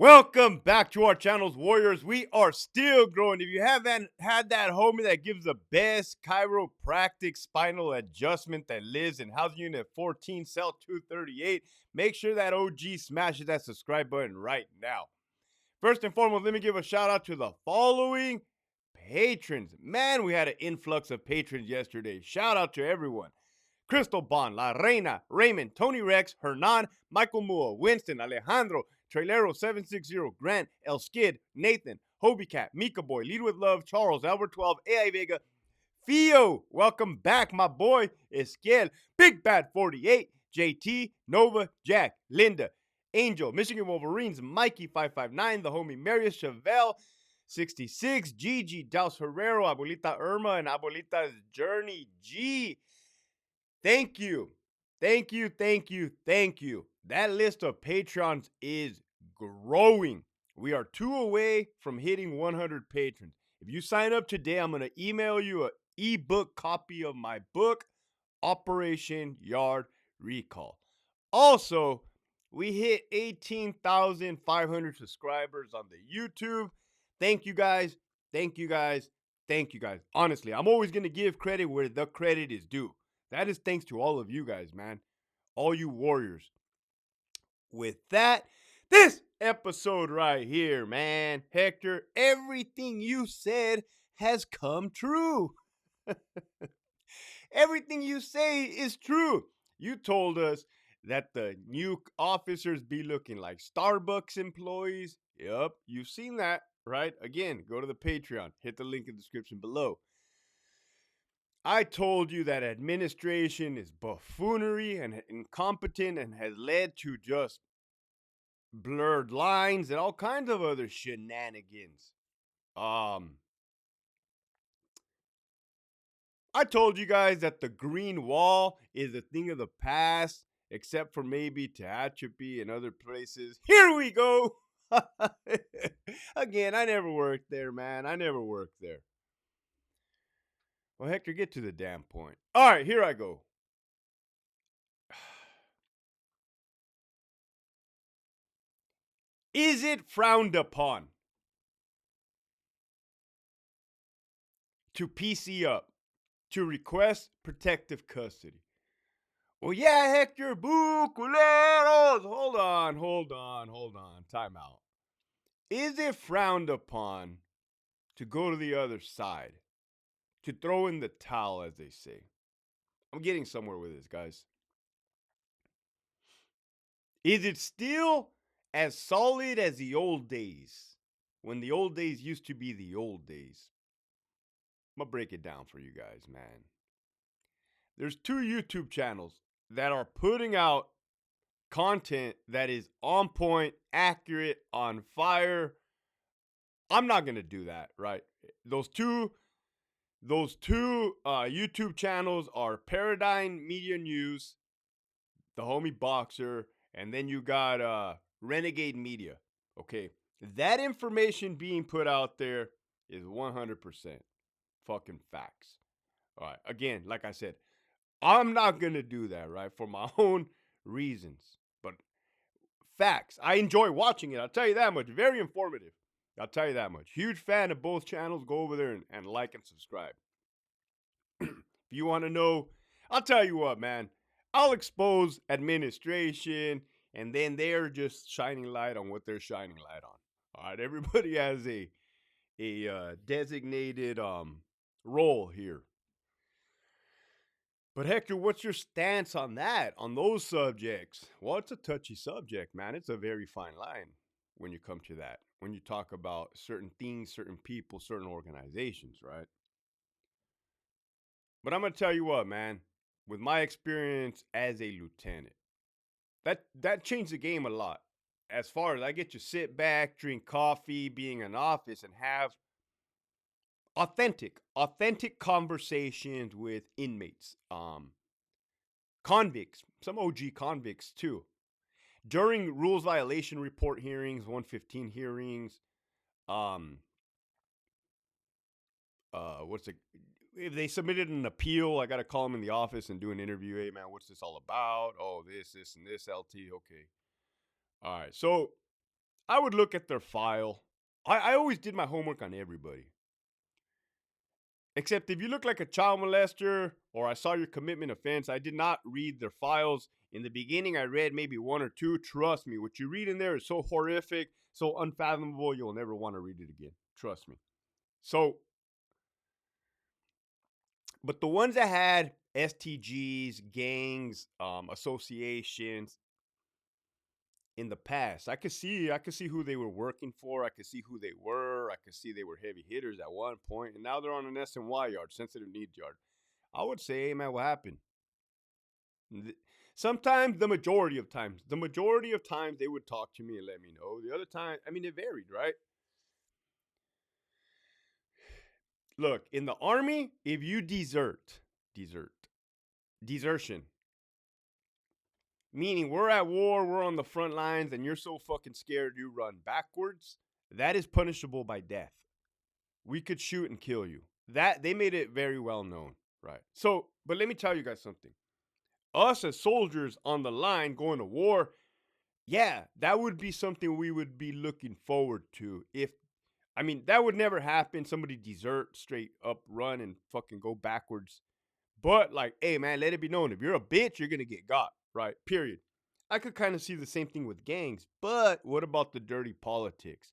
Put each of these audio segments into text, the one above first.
Welcome back to our channels, Warriors. We are still growing. If you haven't had that homie that gives the best chiropractic spinal adjustment that lives in housing unit 14, cell 238, make sure that OG smashes that subscribe button right now. First and foremost, let me give a shout out to the following patrons. Man, we had an influx of patrons yesterday. Shout out to everyone. Crystal Bond, La Reina, Raymond, Tony Rex, Hernan, Michael Mua, Winston, Alejandro, Trailero 760, Grant, El Skid, Nathan, Hobie Cat, Mika Boy, Lead with Love, Charles, Albert 12, AI Vega, Fio, welcome back, my boy, Esquiel, Big Bad 48, JT, Nova, Jack, Linda, Angel, Michigan Wolverines, Mikey 559, the homie Marius Chevelle, 66, Gigi, Daus Herrero, Abuelita Irma, and Abuelita's Journey G. Thank you. Thank you. Thank you. Thank you. That list of Patreons is growing. We are 2 away from hitting 100 patrons. If you sign up today, I'm going to email you an ebook copy of my book, Operation Yard Recall. Also, we hit 18,500 subscribers on the YouTube. Thank you guys. Thank you guys. Thank you guys. Honestly, I'm always going to give credit where the credit is due. That is thanks to all of you guys, man. All you warriors. With that, this episode right here, man, Hector, everything you said has come true. Everything you say is true. You told us that the new officers be looking like Starbucks employees. Yup, you've seen that, right? Again, go to the Patreon. Hit the link in the description below. I told you that administration is buffoonery and incompetent and has led to just blurred lines and all kinds of other shenanigans. I told you guys that the green wall is a thing of the past, except for maybe Tehachapi and other places. Here we go. Again, I never worked there, man. I never worked there. Well, Hector, get to the damn point. All right, here I go. Is it frowned upon to PC up, to request protective custody? Well, yeah, Hector, boo, culeros. Hold on. Time out. Is it frowned upon to go to the other side, to throw in the towel, as they say? I'm getting somewhere with this, guys. Is it still as solid as the old days, when the old days used to be the old days? I'm going to break it down for you guys, man. There's 2 YouTube channels that are putting out content that is on point, accurate, on fire. I'm not going to do that, right? Those two YouTube channels are Paradigm Media News, the homie Boxer, and then you got Renegade Media. Okay, that information being put out there is 100% fucking facts. All right, again, like I said, I'm not going to do that, right? For my own reasons. But facts. I enjoy watching it. I'll tell you that much. Very informative. I'll tell you that much. Huge fan of both channels. Go over there and like and subscribe. If you want to know, I'll tell you what, man. I'll expose administration, and then they're just shining light on what they're shining light on. All right, everybody has a designated role here. But Hector, what's your stance on that, on those subjects? Well, it's a touchy subject, man. It's a very fine line when you come to that. When you talk about certain things, certain people, certain organizations, right? But I'm going to tell you what, man. With my experience as a lieutenant, that changed the game a lot. As far as I get to sit back, drink coffee, being in office, and have authentic conversations with inmates, convicts, some OG convicts too. During rules violation report hearings, 115 hearings, what's it? If they submitted an appeal, I got to call them in the office and do an interview. Hey, man, what's this all about? Oh, this, and this, LT. Okay. All right. So I would look at their file. I always did my homework on everybody. Except if you look like a child molester or I saw your commitment offense, I did not read their files. In the beginning, I read maybe one or two. Trust me, what you read in there is so horrific, so unfathomable, you'll never want to read it again. Trust me. So, but the ones that had STGs, gangs, associations in the past, I could see who they were working for. I could see who they were. I could see they were heavy hitters at one point, and now they're on an SNY yard, sensitive needs yard. I would say, hey man, what happened? Sometimes, the majority of times, they would talk to me and let me know. The other time, I mean, it varied, right? Look, in the army, if you desert, desertion, meaning we're at war, we're on the front lines, and you're so fucking scared you run backwards, that is punishable by death. We could shoot and kill you. That they made it very well known, right? So, but let me tell you guys something. Us as soldiers on the line going to war, yeah, that would be something we would be looking forward to. I mean, that would never happen. Somebody desert, straight up run and fucking go backwards. But like, hey man, let it be known, if you're a bitch, you're gonna get got, right? Period. I could kind of see the same thing with gangs, but what about the dirty politics?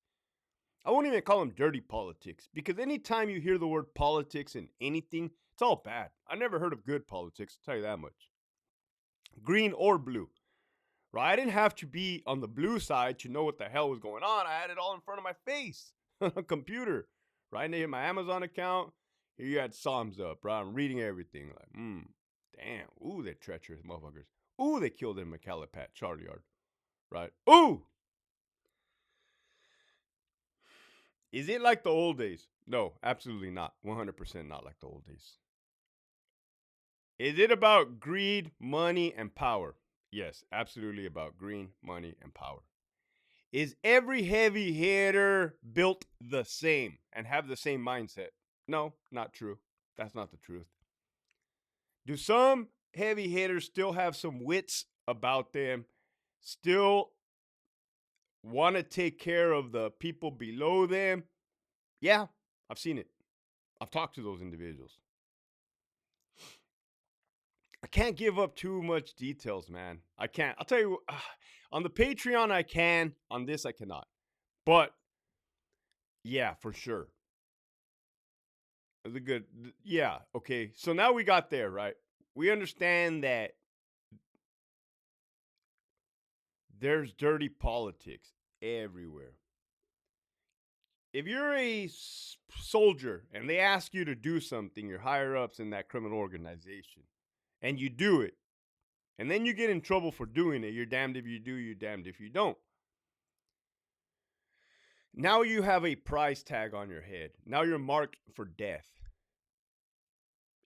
I won't even call them dirty politics because anytime you hear the word politics in anything, it's all bad. I never heard of good politics, I'll tell you that much. Green or blue, right? I didn't have to be on the blue side to know what the hell was going on. I had it all in front of my face on a computer, right? Near my Amazon account. Here you had Psalms up, right? I'm reading everything. Like, damn. Ooh, they're treacherous motherfuckers. Ooh, they killed in McAllipat, Charlie Yard, right? Ooh! Is it like the old days? No, absolutely not. 100% not like the old days. Is it about greed, money, and power? Yes, absolutely about green, money, and power. Is every heavy hitter built the same and have the same mindset? No, not true. That's not the truth. Do some heavy hitters still have some wits about them? Still want to take care of the people below them? Yeah, I've seen it. I've talked to those individuals. I can't give up too much details, man. I can't. I'll tell you, on the Patreon, I can. On this, I cannot. But yeah, for sure. The good, yeah. Okay, so now we got there, right? We understand that there's dirty politics everywhere. If you're a soldier and they ask you to do something, your higher ups in that criminal organization, and you do it, and then you get in trouble for doing it, you're damned if you do, you're damned if you don't. Now you have a price tag on your head. Now you're marked for death.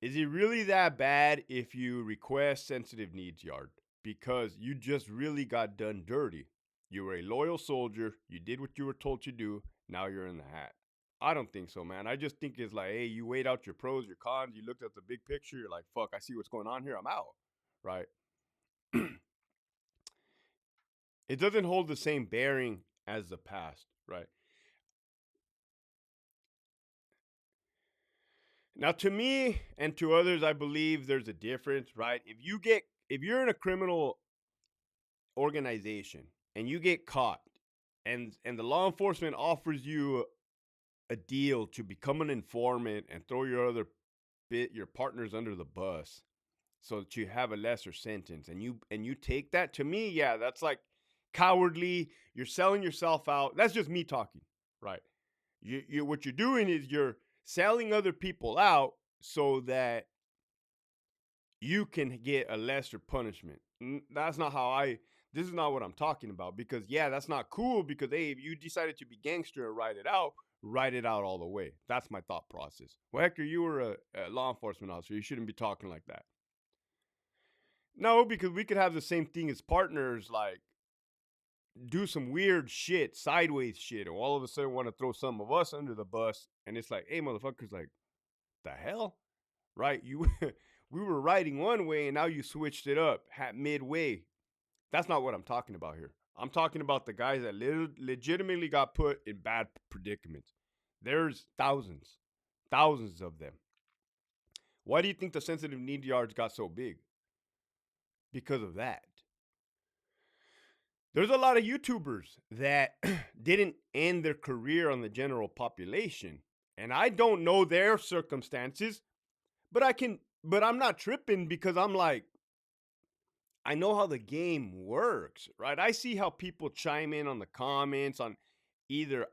Is it really that bad if you request sensitive needs yard? Because you just really got done dirty. You were a loyal soldier. You did what you were told to do. Now you're in the hat. I don't think so, man. I just think it's like, hey, you weighed out your pros, your cons. You looked at the big picture. You're like, fuck, I see what's going on here. I'm out. Right? It doesn't hold the same bearing as the past. Right? Now, to me and to others, I believe there's a difference, right? If you're in a criminal organization and you get caught, and the law enforcement offers you a deal to become an informant and throw your partners under the bus so that you have a lesser sentence, and you take that, to me, yeah, that's like cowardly. You're selling yourself out. That's just me talking, right? You what you're doing is you're selling other people out so that you can get a lesser punishment. That's not how this is not what I'm talking about, because yeah, that's not cool, because hey, if you decided to be gangster and write it out all the way. That's my thought process. Well, Hector, you were a law enforcement officer. You shouldn't be talking like that. No, because we could have the same thing as partners, like do some weird shit, sideways shit, and all of a sudden want to throw some of us under the bus, and it's like, hey, motherfuckers, like, the hell, right? You, we were riding one way, and now you switched it up midway. That's not what I'm talking about here. I'm talking about the guys that legitimately got put in bad predicaments. There's thousands, thousands of them. Why do you think the sensitive need yards got so big? Because of that. There's a lot of YouTubers that didn't end their career on the general population. And I don't know their circumstances, but I'm not tripping because I'm like, I know how the game works, right? I see how people chime in on the comments on either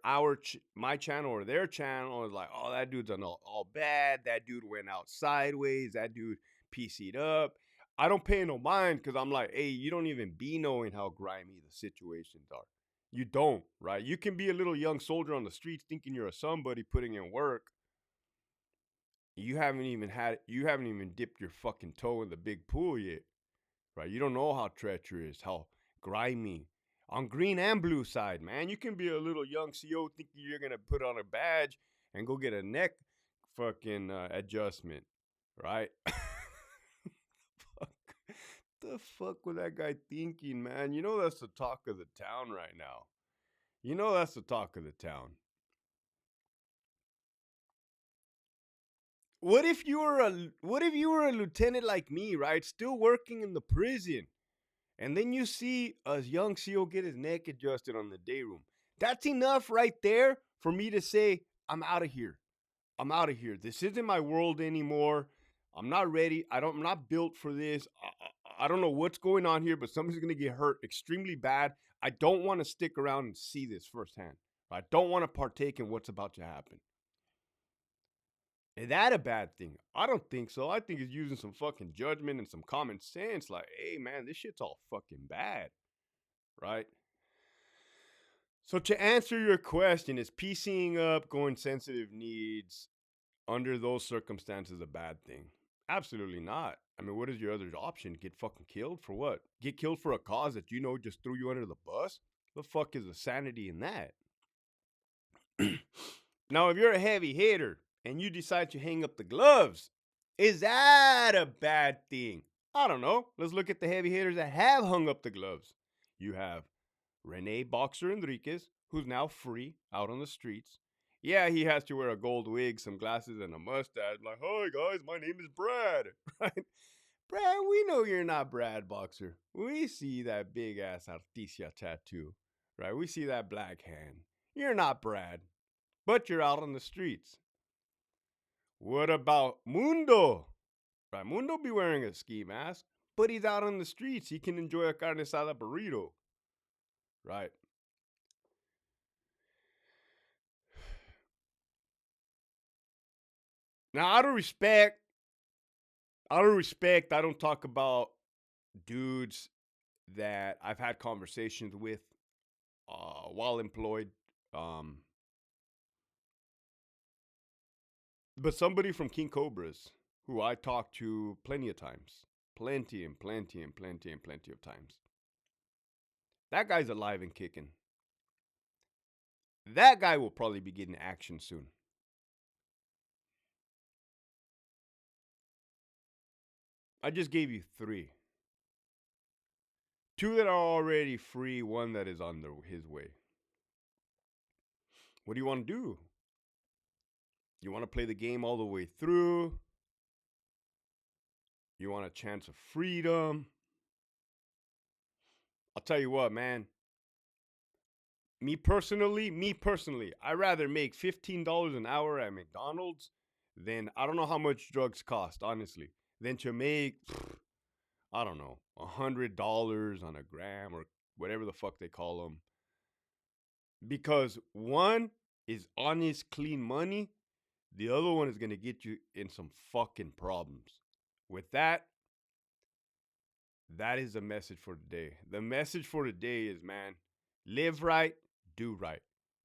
my channel or their channel. Is like, oh, that dude's all bad. That dude went out sideways. That dude PC'd up. I don't pay no mind because I'm like, hey, you don't even be knowing how grimy the situations are. You don't, right? You can be a little young soldier on the streets thinking you're a somebody putting in work. You haven't even dipped your fucking toe in the big pool yet. Right? You don't know how treacherous, how grimy. On green and blue side, man, you can be a little young CO thinking you're gonna put on a badge and go get a neck fucking adjustment, right? Fuck. The fuck was that guy thinking, man? You know that's the talk of the town right now. You know that's the talk of the town. What if you were a lieutenant like me, right? Still working in the prison. And then you see a young CO get his neck adjusted on the day room. That's enough right there for me to say, I'm out of here. I'm out of here. This isn't my world anymore. I'm not ready. I'm not built for this. I don't know what's going on here, but somebody's going to get hurt extremely bad. I don't want to stick around and see this firsthand. I don't want to partake in what's about to happen. Is that a bad thing? I don't think so. I think it's using some fucking judgment and some common sense. Like, hey, man, this shit's all fucking bad. Right? So to answer your question, is PCing up, going sensitive needs under those circumstances a bad thing? Absolutely not. I mean, what is your other option? Get fucking killed for what? Get killed for a cause that you know just threw you under the bus? The fuck is the sanity in that? Now, if you're a heavy hitter and you decide to hang up the gloves, is that a bad thing? I don't know. Let's look at the heavy hitters that have hung up the gloves. You have Rene Boxer Enriquez, who's now free out on the streets. Yeah, he has to wear a gold wig, some glasses, and a mustache. Like, hi guys, my name is Brad. Right? Brad, we know you're not Brad Boxer. We see that big ass Articia tattoo. Right? We see that black hand. You're not Brad, but you're out on the streets. What about Mundo? Right, Mundo be wearing a ski mask, but he's out on the streets. He can enjoy a carne asada burrito. Right? Now, I don't talk about dudes that I've had conversations with while employed. But somebody from King Cobras, who I talked to plenty of times, plenty of times. That guy's alive and kicking. That guy will probably be getting action soon. I just gave you 3. 2 that are already free, 1 that is on his way. What do you want to do? You want to play the game all the way through? You want a chance of freedom? I'll tell you what, man. Me personally, I'd rather make $15 an hour at McDonald's than, I don't know how much drugs cost, honestly, than to make, I don't know, $100 on a gram or whatever the fuck they call them. Because one is honest, clean money. The other one is going to get you in some fucking problems. With that, that is the message for today. The message for today is, man, live right, do right.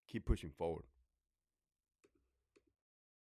Keep pushing forward.